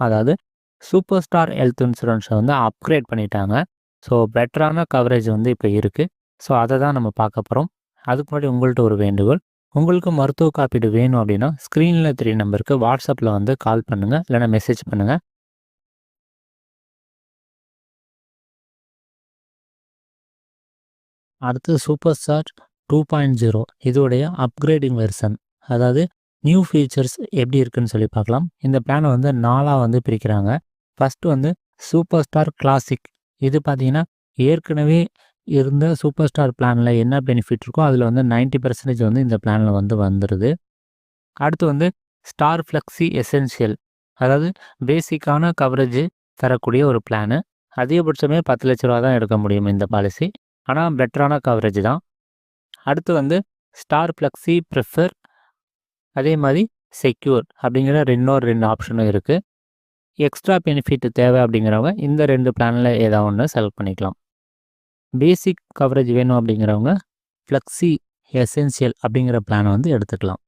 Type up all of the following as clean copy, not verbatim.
அதாவது super star health இன்சூரன்ஸை வந்து upgrade பண்ணிட்டாங்க. ஸோ பெட்டரான கவரேஜ் வந்து இப்போ இருக்குது. ஸோ அதை தான் நம்ம பார்க்க போகிறோம். அதுக்கு முன்னாடி உங்கள்கிட்ட ஒரு வேண்டுகோள், உங்களுக்கு மருத்துவ காப்பீடு வேணும் அப்படின்னா ஸ்க்ரீனில் தெரிய நம்பருக்கு வாட்ஸ்அப்பில் வந்து கால் பண்ணுங்கள், இல்லைனா மெசேஜ் பண்ணுங்கள். அடுத்து சூப்பர் ஸ்டார் 2.0 இதோடைய அப்கிரேடிங் வெர்ஷன், அதாவது நியூ ஃபீச்சர்ஸ் எப்படி இருக்குன்னு சொல்லி பார்க்கலாம். இந்த பிளானை வந்து 4ஆக வந்து பிரிக்கிறாங்க. ஃபஸ்ட்டு வந்து சூப்பர் ஸ்டார் கிளாசிக். இது பார்த்தீங்கன்னா ஏற்கனவே இருந்த சூப்பர் ஸ்டார் பிளானில் என்ன பெனிஃபிட் இருக்கோ அதில் வந்து 90% வந்து இந்த பிளானில் வந்து வந்துடுது. அடுத்து வந்து ஸ்டார் ஃப்ளெக்ஸி எசென்ஷியல், அதாவது பேசிக்கான கவரேஜ் தரக்கூடிய ஒரு பிளானு. அதிகபட்சமே 10 லட்ச ரூபா தான் எடுக்க முடியும் இந்த பாலிசி, ஆனால் பெட்டரான கவரேஜ் தான். அடுத்து வந்து ஸ்டார் ஃப்ளெக்ஸி ப்ரிஃபர், அதே மாதிரி செக்யூர் அப்படிங்கிற ரெண்டு ஆப்ஷனும் இருக்குது. எக்ஸ்ட்ரா பெனிஃபிட் தேவை அப்படிங்கிறவங்க இந்த 2 பிளானில் ஏதாவது ஒன்று செலக்ட் பண்ணிக்கலாம். பேசிக் கவரேஜ் வேணும் அப்படிங்கிறவங்க ஃப்ளெக்ஸி எசென்ஷியல் அப்படிங்கிற பிளானை வந்து எடுத்துக்கலாம்.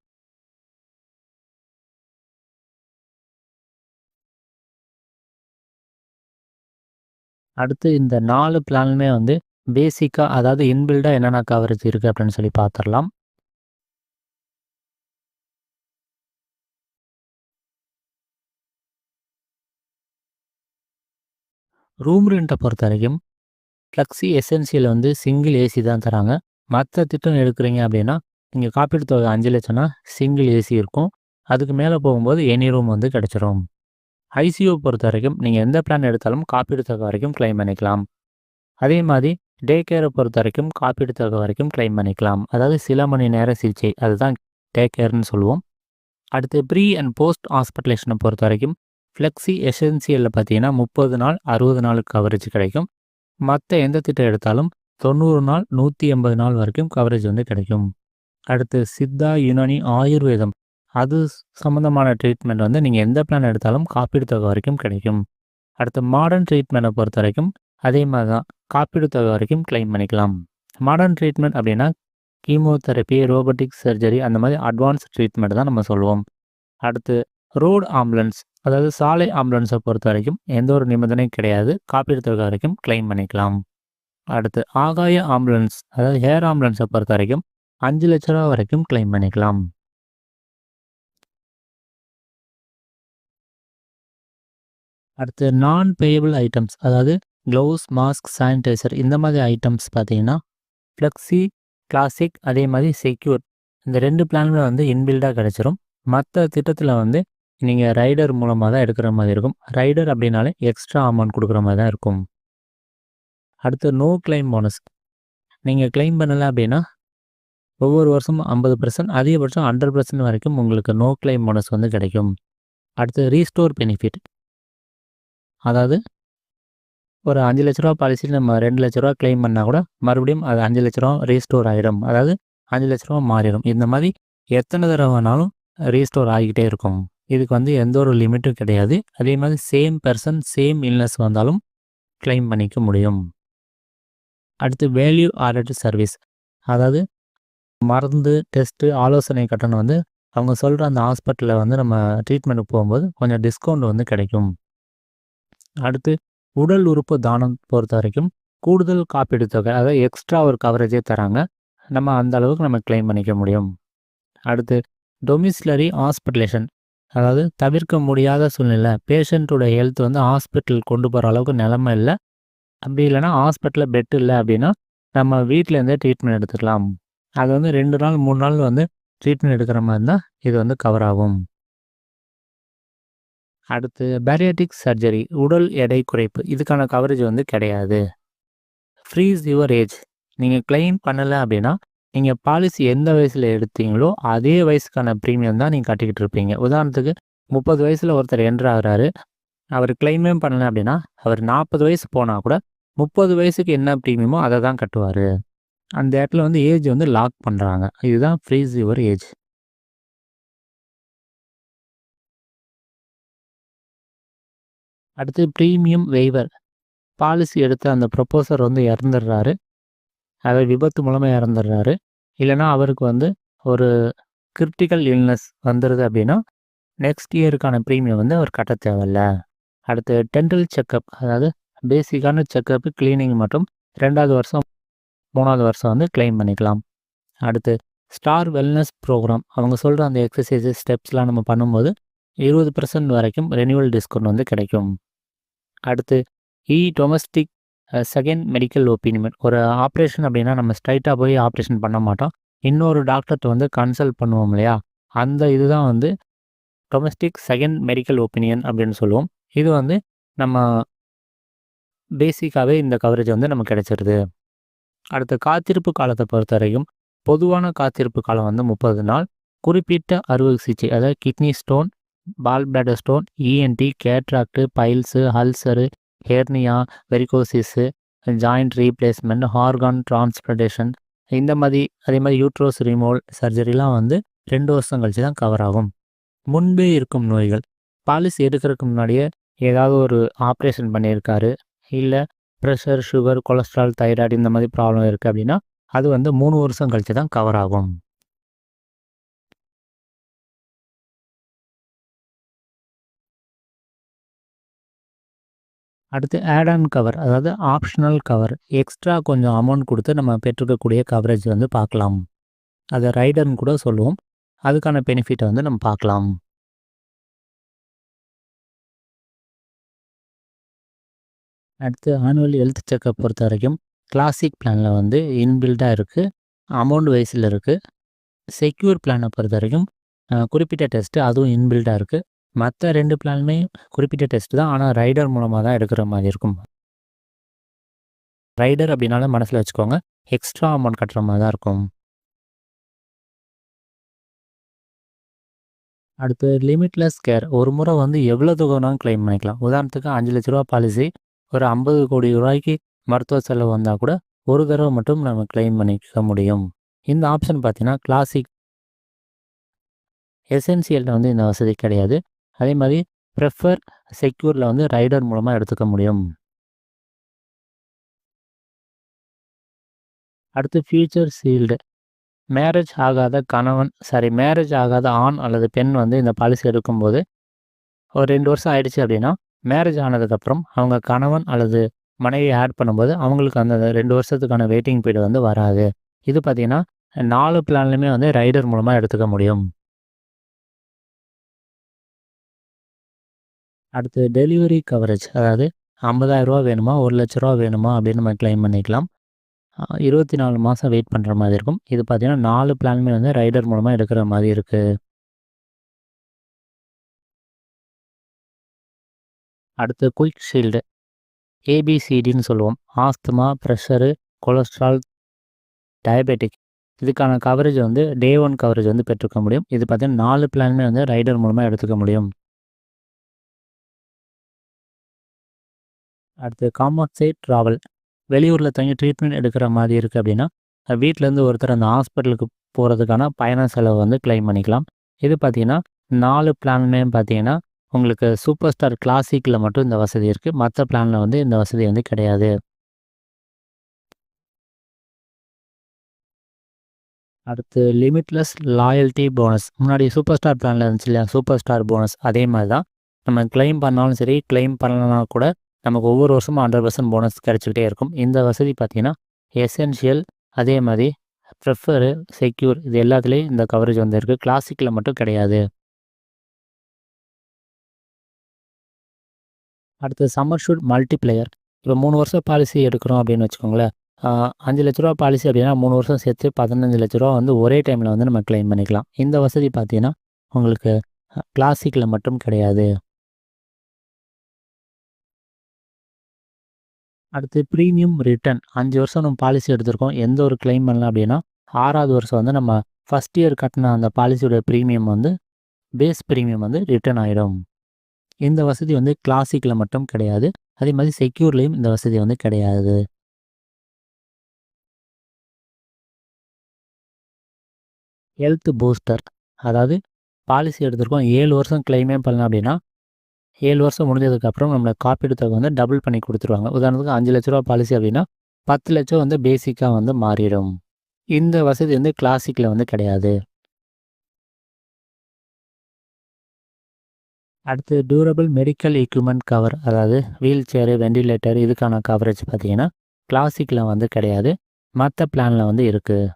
அடுத்து இந்த 4 பிளானுமே வந்து பேசிக்காக, அதாவது இன்பில்டாக என்னென்ன கவரேஜ் இருக்குது அப்படின்னு சொல்லி பார்த்துடலாம். ரூம் ரெண்ட்டை பொறுத்த வரைக்கும் ஃப்ளெக்ஸி எசென்ஷியல் வந்து சிங்கிள் ஏசி தான் தராங்க. மற்ற திட்டம் எடுக்கிறீங்க அப்படின்னா நீங்கள் காப்பீடு தொகை 5 லட்சம்னா சிங்கிள் ஏசி இருக்கும். அதுக்கு மேலே போகும்போது எனி ரூம் வந்து கிடச்சிரும். ஐசியூ பொறுத்த வரைக்கும் நீங்கள் எந்த பிளான் எடுத்தாலும் காப்பீடு தொகை வரைக்கும் கிளைம் பண்ணிக்கலாம். அதே மாதிரி டே கேரை பொறுத்த வரைக்கும் காப்பீடு தொகை வரைக்கும் கிளைம் பண்ணிக்கலாம். அதாவது சில மணி நேர சிகிச்சை, அதுதான் டே கேர்னு சொல்லுவோம். அடுத்து ப்ரீ அண்ட் போஸ்ட் ஹாஸ்பிட்டலேஷனை பொறுத்த வரைக்கும் ஃப்ளெக்ஸி எசென்சியலில் பார்த்தீங்கன்னா 30 நாள் 60 நாளுக்கு கவரேஜ் கிடைக்கும். மற்ற எந்த திட்டம் எடுத்தாலும் 90 நாள் 180 நாள் வரைக்கும் கவரேஜ் வந்து கிடைக்கும். அடுத்து சித்தா, யுனானி, ஆயுர்வேதம் அது சம்மந்தமான ட்ரீட்மெண்ட் வந்து நீங்கள் எந்த பிளான் எடுத்தாலும் காப்பீடு தொகை வரைக்கும் கிடைக்கும். அடுத்து மாடர்ன் ட்ரீட்மெண்ட்டை பொறுத்த வரைக்கும் அதே மாதிரி தான் காப்பீடு தொகை வரைக்கும் கிளைம் பண்ணிக்கலாம். மாடர்ன் ட்ரீட்மெண்ட் அப்படின்னா கீமோதெரப்பி, ரோபோட்டிக் சர்ஜரி, அந்த மாதிரி அட்வான்ஸ் ட்ரீட்மெண்ட் தான் நம்ம சொல்லுவோம். அடுத்து ரோடு ஆம்புலன்ஸ், அதாவது சாலை ஆம்புலன்ஸை பொறுத்த வரைக்கும் எந்த ஒரு நிபந்தனையும் கிடையாது, காப்பீடு தொகை வரைக்கும் கிளைம் பண்ணிக்கலாம். அடுத்து ஆகாய ஆம்புலன்ஸ், அதாவது ஏர் ஆம்புலன்ஸை பொறுத்த வரைக்கும் 5 லட்ச ரூபா வரைக்கும் கிளைம் பண்ணிக்கலாம். அடுத்து நான் பேயபிள் ஐட்டம்ஸ், அதாவது க்ளவுஸ், மாஸ்க், சானிடைசர், இந்த மாதிரி ஐட்டம்ஸ் பார்த்தீங்கன்னா ஃப்ளெக்ஸி, கிளாசிக், அதே மாதிரி செக்யூர், இந்த 2 பிளானுமே வந்து இன்பில்டாக கிடச்சிரும். மற்ற திட்டத்தில் வந்து நீங்கள் ரைடர் மூலமாக தான் எடுக்கிற மாதிரி இருக்கும். ரைடர் அப்படின்னாலே எக்ஸ்ட்ரா அமௌண்ட் கொடுக்குற மாதிரி தான் இருக்கும். அடுத்து நோ கிளைம் போனஸ், நீங்கள் கிளைம் பண்ணலை அப்படின்னா ஒவ்வொரு வருஷமும் 50%, அதிகபட்சம் 100% வரைக்கும் உங்களுக்கு நோ கிளைம் போனஸ் வந்து கிடைக்கும். அடுத்து ரீஸ்டோர் பெனிஃபிட், அதாவது ஒரு 5 லட்ச ரூபா பாலிசி நம்ம 2 லட்ச ரூபா கிளைம் பண்ணால் கூட மறுபடியும் அது 5 லட்ச ரூபா ரீஸ்டோர் ஆகிடும். அதாவது 5 லட்ச ரூபா மாறிடும். இந்த மாதிரி எத்தனை தடவை வேணாலும் ரீஸ்டோர் ஆகிக்கிட்டே இருக்கும். இதுக்கு வந்து எந்த ஒரு லிமிட்டும் கிடையாது. அதே மாதிரி சேம் பர்சன் சேம் இல்னஸ் வந்தாலும் கிளைம் பண்ணிக்க முடியும். அடுத்து வேல்யூ ஆடட் சர்வீஸ், அதாவது மருந்து, டெஸ்ட்டு, ஆலோசனை கட்டணம் வந்து அவங்க சொல்கிற அந்த ஹாஸ்பிட்டலில் வந்து நம்ம ட்ரீட்மெண்ட்டுக்கு போகும்போது கொஞ்சம் டிஸ்கவுண்ட் வந்து கிடைக்கும். அடுத்து உடல் உறுப்பு தானம் பொறுத்த வரைக்கும் கூடுதல் காப்பீடு தொகை, அதாவது எக்ஸ்ட்ரா ஒரு கவரேஜே தராங்க. நம்ம அந்த அளவுக்கு நம்ம கிளைம் பண்ணிக்க முடியும். அடுத்து டொமிசிலரி ஹாஸ்பிட்டலேஷன், அதாவது தவிர்க்க முடியாத சூழ்நிலை, பேஷண்ட்டோட ஹெல்த் வந்து ஹாஸ்பிட்டல் கொண்டு போகிற அளவுக்கு நிலமை இல்லை, அப்படி இல்லைனா ஹாஸ்பிட்டலில் பெட் இல்லை அப்படின்னா நம்ம வீட்டிலேருந்தே ட்ரீட்மெண்ட் எடுத்துக்கலாம். அது வந்து 2 நாள் 3 நாள் வந்து ட்ரீட்மெண்ட் எடுக்கிற மாதிரி தான் இது வந்து கவர் ஆகும். அடுத்து பேரியாட்ரிக் சர்ஜரி, உடல் எடை குறைப்பு, இதுக்கான கவரேஜ் வந்து கிடையாது. ஃப்ரீஸ் யுவர் ஏஜ், நீங்கள் கிளைம் பண்ணலை அப்படின்னா நீங்கள் பாலிசி எந்த வயசில் எடுத்தீங்களோ அதே வயசுக்கான ப்ரீமியம் தான் நீங்கள் கட்டிக்கிட்டு இருப்பீங்க. உதாரணத்துக்கு 30 வயசில் ஒருத்தர் என்ட்ரு ஆகிறாரு, அவர் கிளைமே பண்ணலை அப்படின்னா அவர் 40 வயசு போனால் கூட 30 வயசுக்கு என்ன ப்ரீமியமோ அதை தான் கட்டுவார். அந்த இடத்துல வந்து ஏஜ் வந்து லாக் பண்ணுறாங்க. இதுதான் ஃப்ரீஸ் யுவர் ஏஜ். அடுத்து ப்ரீமியம் வெய்வர், பாலிசி எடுத்த அந்த ப்ரொப்போசர் வந்து இறந்துடுறாரு, அவர் விபத்து மூலமாக இறந்துடுறாரு, இல்லைனா அவருக்கு வந்து ஒரு கிரிட்டிக்கல் இல்னஸ் வந்துடுது அப்படின்னா நெக்ஸ்ட் இயருக்கான ப்ரீமியம் வந்து அவர் கட்ட தேவையில்ல. அடுத்து டென்டல் செக்கப், அதாவது பேசிக்கான செக்கப்பு, கிளீனிங் மற்றும் 2வது வருஷம் 3வது வருஷம் வந்து கிளைம் பண்ணிக்கலாம். அடுத்து ஸ்டார் வெல்னஸ் ப்ரோக்ராம், அவங்க சொல்கிற அந்த எக்ஸசைஸஸ் ஸ்டெப்ஸ்லாம் நம்ம பண்ணும்போது 20% வரைக்கும் ரெனியூவல் டிஸ்கவுண்ட் வந்து கிடைக்கும். அடுத்து டொமஸ்டிக் செகண்ட் மெடிக்கல் ஒப்பீனியன், ஒரு ஆப்ரேஷன் அப்படின்னா நம்ம ஸ்ட்ரைட்டாக போய் ஆப்ரேஷன் பண்ண மாட்டோம். இன்னொரு டாக்டர்கிட்ட வந்து கன்சல்ட் பண்ணுவோம் இல்லையா, அந்த இதுதான் வந்து டொமஸ்டிக் செகண்ட் மெடிக்கல் ஒப்பீனியன் அப்படின்னு சொல்லுவோம். இது வந்து நம்ம பேசிக்காகவே இந்த கவரேஜ் வந்து நமக்கு கிடைச்சிருது. அடுத்த காத்திருப்பு காலத்தை பொறுத்த வரைக்கும் பொதுவான காத்திருப்பு காலம் வந்து 30 நாள். குறிப்பிட்ட அறுவை சிகிச்சை, அதாவது kidney stone, gall bladder stone, ENT, cataract, piles, ulcer, hernia, varicosis, joint replacement, organ transplantation, இந்த மாதிரி அதே மாதிரி யூட்ரோஸ் ரிமூவல் சர்ஜரிலாம் வந்து 2 வருஷம் கழிச்சு தான் கவர் ஆகும். முன்பே இருக்கும் நோய்கள், பாலிசி எடுக்கிறதுக்கு முன்னாடியே ஏதாவது ஒரு ஆப்ரேஷன் பண்ணியிருக்காரு, இல்லை ப்ரெஷர், சுகர், கொலஸ்ட்ரால், தைராய்டு இந்த மாதிரி ப்ராப்ளம் இருக்குது அப்படின்னா அது வந்து 3 வருஷம் கழிச்சு தான் கவர் ஆகும். அடுத்து ஆட் ஆன் கவர், அதாவது ஆப்ஷனல் கவர், எக்ஸ்ட்ரா கொஞ்சம் அமௌண்ட் கொடுத்து நம்ம பெற்றுக்கக்கூடிய கவரேஜ் வந்து பார்க்கலாம். அதை ரைடர்னு கூட சொல்லுவோம். அதுக்கான பெனிஃபிட்டை வந்து நம்ம பார்க்கலாம். அடுத்து ஆனுவல் ஹெல்த் செக்கப் பொறுத்த வரைக்கும் கிளாசிக் பிளானில் வந்து இன்பில்டாக இருக்குது, அமௌண்ட் வைஸில் இருக்குது. செக்யூர் பிளானை பொறுத்த வரைக்கும் குறிப்பிட்ட டெஸ்ட்டு அதுவும் இன்பில்டாக இருக்குது. மற்ற 2 பிளானுமே குறிப்பிட்ட டெஸ்ட் தான், ஆனால் ரைடர் மூலமாக தான் எடுக்கிற மாதிரி இருக்கும். ரைடர் அப்படின்னால மனசில் வச்சுக்கோங்க, எக்ஸ்ட்ரா அமௌண்ட் கட்டுற மாதிரி தான் இருக்கும். அடுத்து லிமிட்லெஸ் கேர், ஒரு முறை வந்து எவ்வளோ தொகைனாலும் கிளைம் பண்ணிக்கலாம். உதாரணத்துக்கு 5 லட்ச ரூபா பாலிசி, ஒரு 50 கோடி ரூபாய்க்கு மருத்துவ செலவு வந்தால் கூட ஒரு தடவை மட்டும் நம்ம கிளைம் பண்ணிக்க முடியும். இந்த ஆப்ஷன் பார்த்தீங்கன்னா கிளாசிக் எசென்சியலில் வந்து இந்த வசதி கிடையாது. அதே மாதிரி ப்ரெஃபர் செக்யூரில் வந்து ரைடர் மூலமாக எடுத்துக்க முடியும். அடுத்து ஃபியூச்சர் ஷீல்டு, மேரேஜ் ஆகாத ஆண் அல்லது பெண் வந்து இந்த பாலிசி எடுக்கும்போது ஒரு 2 வருஷம் ஆயிடுச்சு அப்படின்னா, மேரேஜ் ஆனதுக்கப்புறம் அவங்க கணவன் அல்லது மனைவி ஆட் பண்ணும்போது அவங்களுக்கு அந்த 2 வருஷத்துக்கான வெயிட்டிங் பீரியட் வந்து வராது. இது பார்த்தீங்கன்னா 4 பிளான்லையுமே வந்து ரைடர் மூலமாக எடுத்துக்க முடியும். அடுத்து டெலிவரி கவரேஜ், அதாவது 50,000 ரூபா வேணுமா, 1 லட்ச ரூபா வேணுமா அப்படின்னு நம்ம கிளைம் பண்ணிக்கலாம். 24 மாதம் வெயிட் பண்ணுற மாதிரி இருக்கும். இது பார்த்தீங்கன்னா 4 பிளானுமே வந்து ரைடர் மூலமாக எடுக்கிற மாதிரி இருக்குது. அடுத்து குயிக் ஷீல்டு, ஏபிசிடின்னு சொல்லுவோம். ஆஸ்துமா, ப்ரெஷரு, கொலஸ்ட்ரால், டயபெட்டிக், இதுக்கான கவரேஜ் வந்து டே 1 கவரேஜ் வந்து பெற்றுக்க முடியும். இது பார்த்தீங்கன்னா 4 பிளானுமே வந்து ரைடர் மூலமாக எடுத்துக்க முடியும். அடுத்து காம்பன்சேட் ட்ராவல், வெளியூரில் தங்கி ட்ரீட்மெண்ட் எடுக்கிற மாதிரி இருக்குது அப்படின்னா வீட்டிலேருந்து ஒருத்தர் அந்த ஹாஸ்பிட்டலுக்கு போகிறதுக்கான பயண செலவு வந்து கிளைம் பண்ணிக்கலாம். இது பார்த்தீங்கன்னா 4 பிளானுமே பார்த்தீங்கன்னா உங்களுக்கு சூப்பர் ஸ்டார் கிளாசிக்கில் மட்டும் இந்த வசதி இருக்குது. மற்ற பிளானில் வந்து இந்த வசதி வந்து கிடையாது. அடுத்து லிமிட்லெஸ் லாயல்ட்டி போனஸ், முன்னாடி சூப்பர் ஸ்டார் பிளானில் இருந்துச்சு இல்லையா, சூப்பர் ஸ்டார் போனஸ் அதே மாதிரி தான். நம்ம கிளைம் பண்ணாலும் சரி, கிளைம் பண்ணலனா கூட நமக்கு ஒவ்வொரு வருஷமும் 100% போனஸ் கிடச்சிக்கிட்டே இருக்கும். இந்த வசதி பார்த்தீங்கன்னா எசென்ஷியல், அதே மாதிரி ப்ரெஃபரு, செக்யூர், இது எல்லாத்துலேயும் இந்த கவரேஜ் வந்து இருக்குது. கிளாசிக்கில் மட்டும் கிடையாது. அடுத்து சம்மர்ஷூட் மல்டிப்ளையர், இப்போ 3 வருஷம் பாலிசி எடுக்கிறோம் அப்படின்னு வச்சுக்கோங்களேன். 5 லட்ச ரூபா பாலிசி அப்படின்னா 3 வருஷம் சேர்த்து 15 லட்ச ரூபா வந்து ஒரே டைமில் வந்து நம்ம கிளைம் பண்ணிக்கலாம். இந்த வசதி பார்த்தீங்கன்னா உங்களுக்கு கிளாசிக்கில் மட்டும் கிடையாது. அடுத்து ப்ரீமியம் ரிட்டர்ன், 5 வருஷம் நம்ம பாலிசி எடுத்திருக்கோம், எந்த ஒரு கிளைம் பண்ணலாம் அப்படின்னா 6வது வருஷம் வந்து நம்ம ஃபஸ்ட் இயர் கட்டின அந்த பாலிசியோட ப்ரீமியம் வந்து பேஸ் ப்ரீமியம் வந்து ரிட்டர்ன் ஆகிடும். இந்த வசதி வந்து கிளாசிக்கில் மட்டும் கிடையாது. அதே மாதிரி செக்யூர்லேயும் இந்த வசதி வந்து கிடையாது. ஹெல்த் பூஸ்டர், அதாவது பாலிசி எடுத்திருக்கோம் 7 வருஷம் கிளைமே பண்ணலாம் அப்படின்னா 7 வருஷம் முடிஞ்சதுக்கப்புறம் நம்மளை காப்பீடு தொகை வந்து டபுள் பண்ணி கொடுத்துருவாங்க. உதாரணத்துக்கு 5 லட்ச ரூபா பாலிசி அப்படின்னா 10 லட்சம் வந்து பேசிக்காக வந்து மாறிடும். இந்த வசதி வந்து கிளாசிக்கில் வந்து கிடையாது. அடுத்து டியூரபிள் மெடிக்கல் எக்யூப்மெண்ட் கவர், அதாவது வீல் சேரு, வெண்டிலேட்டர் இதுக்கான கவரேஜ் பார்த்தீங்கன்னா கிளாசிக்கில் வந்து கிடையாது, மற்ற பிளானில் வந்து இருக்குது.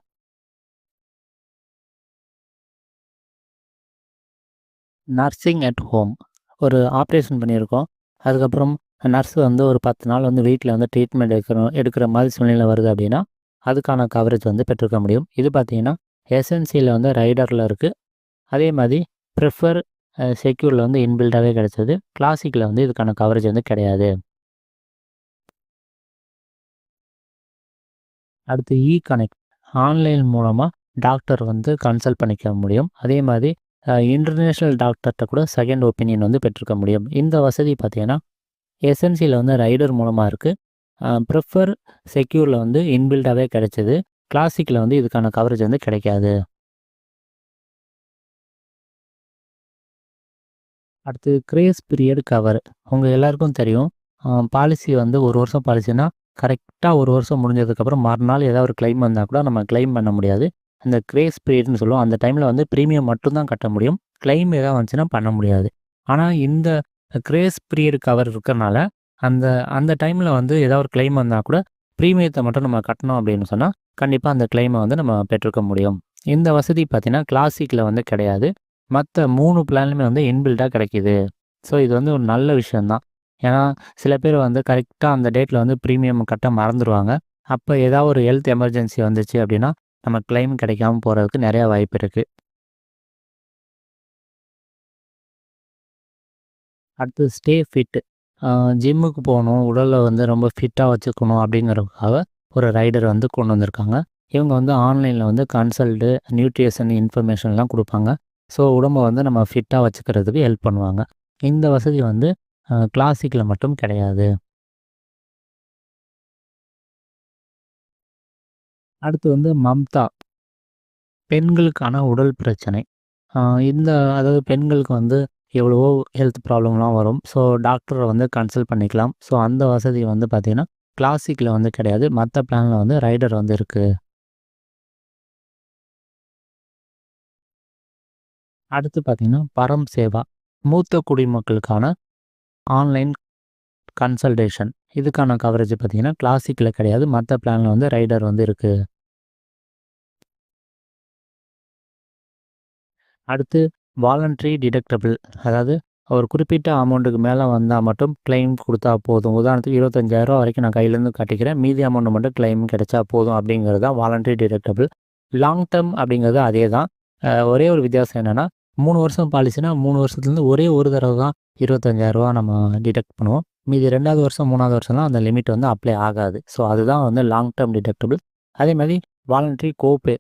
நர்சிங் அட் ஹோம், ஒரு ஆப்ரேஷன் பண்ணியிருக்கோம், அதுக்கப்புறம் நர்ஸ் வந்து ஒரு 10 நாள் வந்து வீட்டில் வந்து ட்ரீட்மெண்ட் எடுக்கிற மாதிரி சூழ்நிலை வருது அப்படின்னா அதுக்கான கவரேஜ் வந்து பெற்றுக்க முடியும். இது பார்த்தீங்கன்னா எஸ்என்சியில் வந்து ரைடரில் இருக்குது. அதே மாதிரி ப்ரிஃபர் செக்யூரில் வந்து இன்பில்டாகவே கிடைச்சது. கிளாசிக்கில் வந்து இதுக்கான கவரேஜ் வந்து கிடையாது. அடுத்து கனெக்ட், ஆன்லைன் மூலமாக டாக்டர் வந்து கன்சல்ட் பண்ணிக்க முடியும். அதே மாதிரி இன்டர்நேஷ்னல் டாக்டர்கிட்ட கூட செகண்ட் ஒப்பீனியன் வந்து பெற்றுக்க முடியும். இந்த வசதி பார்த்தீங்கன்னா எஸ்என்சியில் வந்து ரைடர் மூலமாக இருக்குது. ப்ரிஃபர் செக்யூரில் வந்து இன்பில்டாகவே கிடைச்சது. கிளாசிக்கில் வந்து இதுக்கான கவரேஜ் வந்து கிடைக்காது. அடுத்து கிரேஸ் பீரியட் கவர், உங்கள் எல்லாருக்கும் தெரியும். பாலிசி வந்து 1 வருஷம் பாலிசினா கரெக்டாக 1 வருஷம் முடிஞ்சதுக்கப்புறம் மறுநாள் ஏதாவது ஒரு கிளைம் வந்தால் கூட நம்ம கிளைம் பண்ண முடியாது. அந்த கிரேஸ் பீரியட்னு சொல்லுவோம். அந்த டைமில் வந்து ப்ரீமியம் மட்டும்தான் கட்ட முடியும். கிளைம் ஏதாவது வந்துச்சுன்னா பண்ண முடியாது. ஆனால் இந்த கிரேஸ் பீரியட் கவர் இருக்கிறனால அந்த அந்த டைமில் வந்து ஏதாவது ஒரு கிளைம் வந்தால் கூட ப்ரீமியத்தை மட்டும் நம்ம கட்டணும் அப்படின்னு சொன்னால் கண்டிப்பாக அந்த கிளைமை வந்து நம்ம பெற்றுக்க முடியும். இந்த வசதி பார்த்திங்கன்னா கிளாசிக்கில் வந்து கிடையாது. மற்ற 3 பிளான்லுமே வந்து இன்பில்டாக கிடைக்கிது. ஸோ இது வந்து ஒரு நல்ல விஷயம் தான். ஏன்னா சில பேர் வந்து கரெக்டாக அந்த டேட்டில் வந்து ப்ரீமியம் கட்ட மறந்துடுவாங்க. அப்போ ஏதாவது ஒரு ஹெல்த் எமர்ஜென்சி வந்துச்சு அப்படின்னா நம்ம கிளைம் கிடைக்காம போகிறதுக்கு நிறையா வாய்ப்பு இருக்குது. அடுத்து ஸ்டே ஃபிட், ஜிம்முக்கு போகணும், உடலை வந்து ரொம்ப ஃபிட்டாக வச்சுக்கணும் அப்படிங்கிறதுக்காக ஒரு ரைடர் வந்து கொண்டு வந்திருக்காங்க. இவங்க வந்து ஆன்லைனில் வந்து கன்சல்ட்டு, நியூட்ரிஷன் இன்ஃபர்மேஷன்லாம் கொடுப்பாங்க. ஸோ உடம்பை வந்து நம்ம ஃபிட்டாக வச்சுக்கிறதுக்கு ஹெல்ப் பண்ணுவாங்க. இந்த வசதி வந்து கிளாசிக்கில் மட்டும் கிடையாது. அடுத்து வந்து மம்தா, பெண்களுக்கான உடல் பிரச்சனை. ஆ இந்த அதாவது பெண்களுக்கு வந்து எவ்வளவோ ஹெல்த் ப்ராப்ளம்லாம் வரும். ஸோ டாக்டரை வந்து கன்சல்ட் பண்ணிக்கலாம். ஸோ அந்த வசதி வந்து பார்த்திங்கன்னா கிளாசிக்கில் வந்து கிடையாது. மற்ற பிளானில் வந்து ரைடர் வந்து இருக்குது. அடுத்து பார்த்திங்கன்னா பரம் சேவா, மூத்த குடிமக்களுக்கான ஆன்லைன் கன்சல்டேஷன். இதுக்கான கவரேஜ் பார்த்திங்கன்னா கிளாசிக்கில் கிடையாது. மற்ற பிளானில் வந்து ரைடர் வந்து இருக்குது. அடுத்து வாலண்ட்ரி டிடக்டபிள், அதாவது ஒரு குறிப்பிட்ட அமௌண்ட்டுக்கு மேலே வந்தால் மட்டும் கிளைம் கொடுத்தா போதும். உதாரணத்துக்கு 25,000 வரைக்கும் நான் கையிலேருந்து கட்டிக்கிறேன், மீதி அமௌண்ட் மட்டும் கிளைம் கிடைச்சா போதும் அப்படிங்கிறது தான் வாலண்ட்ரி டிடக்டபிள். லாங் டேர்ம் அப்படிங்கிறது அதே தான். ஒரே ஒரு வித்தியாசம் என்னென்னா 3 வருஷம் பாலிசினா 3 வருஷத்துலேருந்து ஒரே ஒரு தடவை தான் 25,000 நம்ம டிடக்ட் பண்ணுவோம். மீதி 2வது வருஷம் 3வது வருஷம்லாம் அந்த லிமிட் வந்து அப்ளை ஆகாது. ஸோ அதுதான் வந்து லாங் டேர்ம் டிடக்டபிள். அதே மாதிரி வாலண்ட்ரி கோபே,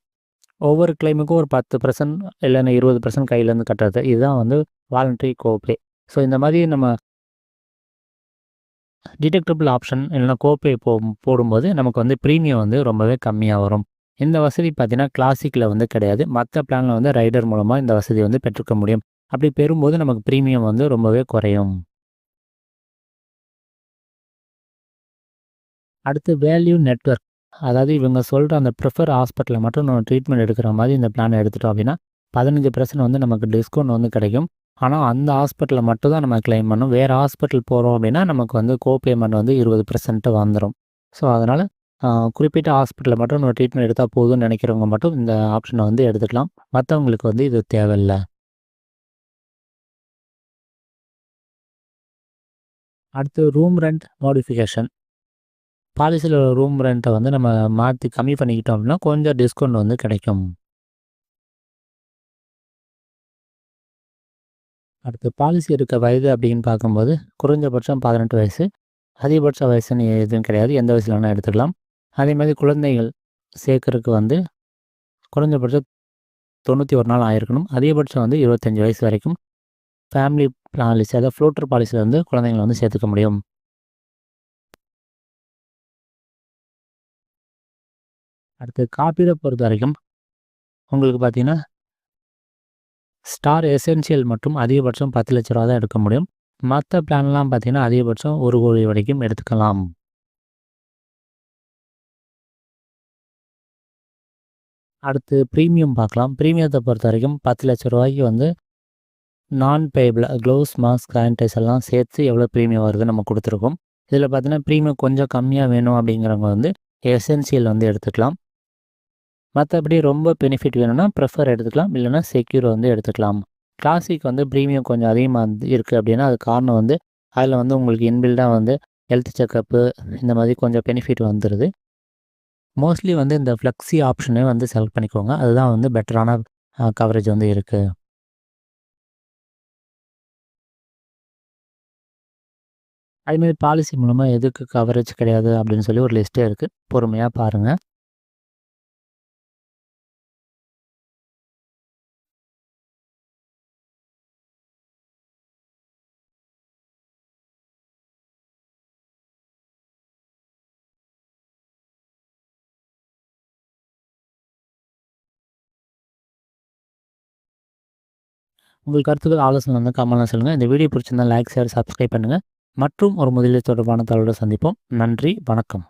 ஒவ்வொரு கிளைமுக்கும் ஒரு 10% இல்லைன்னா 20% கையிலேருந்து கட்டுறது. இதுதான் வந்து வாலண்ட்ரி கோபே. ஸோ இந்த மாதிரி நம்ம டிடக்டபிள் ஆப்ஷன் இல்லைனா கோபே போடும்போது நமக்கு வந்து ப்ரீமியம் வந்து ரொம்பவே கம்மியாக வரும். இந்த வசதி பார்த்தீங்கன்னா கிளாசிக்கில் வந்து கிடையாது. மற்ற பிளானில் வந்து ரைடர் மூலமாக இந்த வசதி வந்து பெற்றுக்க முடியும். அப்படி பெறும்போது நமக்கு ப்ரீமியம் வந்து ரொம்பவே குறையும். அடுத்து வேல்யூ நெட்வொர்க், அதாவது இவங்க சொல்கிற அந்த ப்ரிஃபர் ஹாஸ்பிட்டலில் மட்டும் நம்ம ட்ரீட்மெண்ட் எடுக்கிற மாதிரி இந்த பிளானை எடுத்துட்டோம் அப்படின்னா 15% வந்து நமக்கு டிஸ்கவுண்ட் வந்து கிடைக்கும். ஆனால் அந்த ஹாஸ்பிட்டலில் மட்டும் தான் நம்ம கிளைம் பண்ணணும். வேறு ஹாஸ்பிட்டல் போகிறோம் அப்படின்னா நமக்கு வந்து கோபேமெண்ட் வந்து 20% வந்துடும். ஸோ அதனால் குறிப்பிட்ட ஹாஸ்பிட்டலில் மட்டும் நம்ம ட்ரீட்மெண்ட் எடுத்தால் போதும்னு நினைக்கிறவங்க மட்டும் இந்த ஆப்ஷனை வந்து எடுத்துக்கலாம். மற்றவங்களுக்கு வந்து இது தேவையில்லை. அடுத்து ரூம் ரெண்ட் மாடிஃபிகேஷன், பாலிசியில் ரூம் ரெண்ட்டை வந்து நம்ம மாற்றி கம்மி பண்ணிக்கிட்டோம் அப்படின்னா கொஞ்சம் டிஸ்கவுண்ட் வந்து கிடைக்கும். அடுத்து பாலிசி எடுக்க வயது அப்படின்னு பார்க்கும்போது குறைஞ்சபட்சம் 18 வயசு, அதிகபட்ச வயசுன்னு எதுவும் கிடையாது. எந்த வயசுல வேணால் எடுத்துக்கலாம். அதே மாதிரி குழந்தைகள் சேர்க்கறதுக்கு வந்து குறைஞ்சபட்சம் 91 நாள் ஆயிருக்கணும். அதிகபட்சம் வந்து 25 வயசு வரைக்கும் ஃபேமிலி பாலிசி, அதாவது ஃப்ளோட்டர் பாலிசியில் வந்து குழந்தைங்களை வந்து சேர்த்துக்க முடியும். அடுத்து காப்பீடை பொறுத்த வரைக்கும் உங்களுக்கு பார்த்தீங்கன்னா ஸ்டார் எசென்ஷியல் மற்றும் அதிகபட்சம் 10,00,000 தான் எடுக்க முடியும். மற்ற பிளான்லாம் பார்த்தீங்கன்னா அதிகபட்சம் 1,00,00,000 வரைக்கும் எடுத்துக்கலாம். அடுத்து ப்ரீமியம் பார்க்கலாம். ப்ரீமியத்தை பொறுத்த வரைக்கும் 10,00,000 வந்து நான் பேயபிள் க்ளவுஸ், மாஸ்க், சானிடைசர்லாம் சேர்த்து எவ்வளோ ப்ரீமியம் வருது நம்ம கொடுத்துருக்கோம். இதில் பார்த்தீங்கன்னா ப்ரீமியம் கொஞ்சம் கம்மியாக வேணும் அப்படிங்கிறவங்க வந்து எசென்சியல் வந்து எடுத்துக்கலாம். மற்றபடி ரொம்ப பெனிஃபிட் வேணும்னா ப்ரிஃபர் எடுத்துக்கலாம், இல்லைனா செக்யூர் வந்து எடுத்துக்கலாம். கிளாசிக் வந்து ப்ரீமியம் கொஞ்சம் அதிகமாக இருக்குது அப்படின்னா அது காரணம் வந்து அதில் வந்து உங்களுக்கு இன்பில்டாக வந்து ஹெல்த் செக்கப்பு இந்த மாதிரி கொஞ்சம் பெனிஃபிட் வந்துடுது. மோஸ்ட்லி வந்து இந்த ஃப்ளெக்ஸி ஆப்ஷனே வந்து செலக்ட் பண்ணிக்கோங்க. அதுதான் வந்து பெட்டரான கவரேஜ் வந்து இருக்குது. அதுமாரி பாலிசி மூலமாக எதுக்கு கவரேஜ் கிடையாது அப்படின்னு சொல்லி ஒரு லிஸ்ட்டே இருக்குது. பொறுமையாக பாருங்கள். உங்கள் கருத்துக்கள், ஆலோசனை வந்து கமெண்ட்ல சொல்லுங்கள். இந்த வீடியோ பிடிச்சிருந்தா லைக், ஷேர், சப்ஸ்கிரைப் பண்ணுங்கள். மற்றும் ஒரு முதலீடு தொடர்பான தகவலோடு சந்திப்போம். நன்றி, வணக்கம்.